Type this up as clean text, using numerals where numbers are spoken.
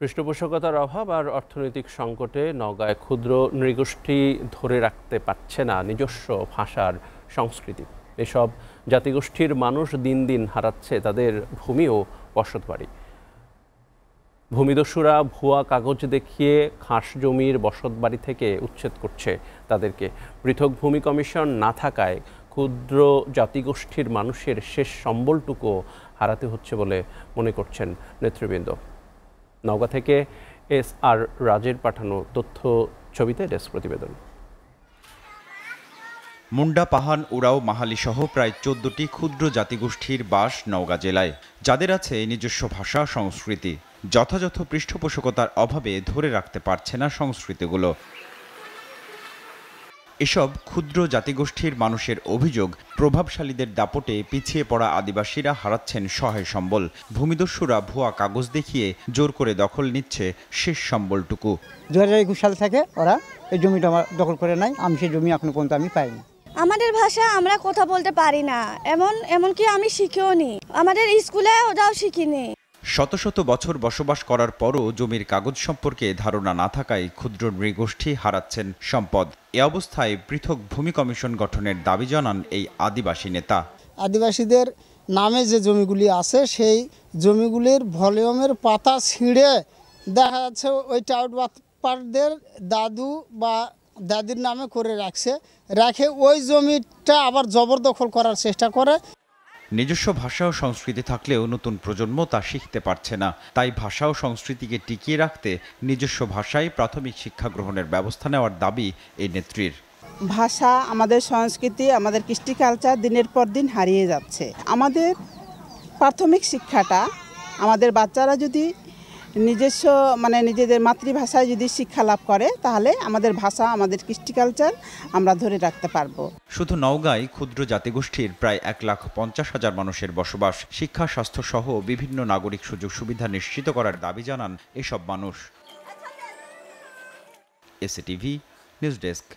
পৃষ্ঠপোষকতার অভাব আর অর্থনৈতিক সংকটে নওগাঁয় ক্ষুদ্র নৃগোষ্ঠী ধরে রাখতে পারছে না নিজস্ব ভাষার সংস্কৃতি। এসব জাতিগোষ্ঠীর মানুষ দিন দিন হারাচ্ছে তাদের ভূমি ও বসতবাড়ি। ভূমিদস্যুরা ভুয়া কাগজ দেখিয়ে খাস জমির বসতবাড়ি থেকে উচ্ছেদ করছে তাদেরকে। পৃথক ভূমি কমিশন না থাকায় ক্ষুদ্র জাতিগোষ্ঠীর মানুষের শেষ সম্বলটুকু হারাতে হচ্ছে বলে মনে করছেন নেতৃবৃন্দ। নওগাঁ থেকে SR রাজের পাঠানো তথ্য ছবিতে ডেস্ক প্রতিবেদন। মুন্ডা, পাহান, উরাও, মাহালি সহ প্রায় 14টি ক্ষুদ্র জাতিগোষ্ঠীর বাস নওগাঁ জেলায়, যাদের আছে নিজস্ব ভাষা সংস্কৃতি। যথাযথ পৃষ্ঠপোষকতার অভাবে ধরে রাখতে পারছে না সংস্কৃতিগুলো। এসব ক্ষুদ্র জাতিগোষ্ঠীর মানুষের অভিযোগ, প্রভাবশালীদের দাপটে পিছিয়ে পড়া আদিবাসীরা হারাচ্ছেন সহায় সম্বল। ভূমিদস্যুরা ভুয়া কাগজ দেখিয়ে জোর করে দখল নিচ্ছে শেষ সম্বলটুকু। 2021 সাল থেকে ওরা এই জমিটা দখল করে নেয়। আমি সেই জমি এখনো পর্যন্ত আমি পাইনি। আমাদের ভাষা আমরা কথা বলতে পারি না, এমনকি আমি শিখিও নি। আমাদের স্কুলে ওটাও শিখিনি। শত শত বছর বসবাস করার পরও জমির কাগজ সম্পর্কে ধারণা না থাকায় ক্ষুদ্র নৃগোষ্ঠী হারাচ্ছেন সম্পদ। এ অবস্থায় পৃথক ভূমি কমিশন গঠনের দাবি জানান এই আদিবাসী নেতা। আদিবাসীদের নামে যে জমিগুলি আছে সেই জমিগুলির ভলিউমের পাতা ছিঁড়ে দেখা যাচ্ছে ওই টাউট বাটপারদের দাদু বা দাদির নামে করে রেখে ওই জমিটা আবার জবরদখল করার চেষ্টা করে। নিজস্ব ভাষা ও সংস্কৃতি থাকলেও নতুন প্রজন্ম তা শিখতে পারছে না। তাই ভাষা ও সংস্কৃতিকে টিকিয়ে রাখতে নিজস্ব ভাষায় প্রাথমিক শিক্ষা গ্রহণের ব্যবস্থা নেওয়ার দাবি এই নেত্রীর। ভাষা, আমাদের সংস্কৃতি, আমাদের কৃষ্টি কালচার দিনের পর দিন হারিয়ে যাচ্ছে। আমাদের প্রাথমিক শিক্ষাটা আমাদের বাচ্চারা যদি নিজস্ব নিজেদের মাতৃভাষায় যদি শিক্ষা লাভ করে, তাহলে আমাদের ভাষা, আমাদের কৃষ্টি কালচার আমরা ধরে রাখতে পারবো। শুধু নওগাঁয় ক্ষুদ্র জাতিগোষ্ঠীর প্রায় 1,50,000 মানুষের বসবাস। শিক্ষা, স্বাস্থ্য সহ বিভিন্ন নাগরিক সুযোগ সুবিধা নিশ্চিত করার দাবি জানান এসব মানুষ। SCTV news desk.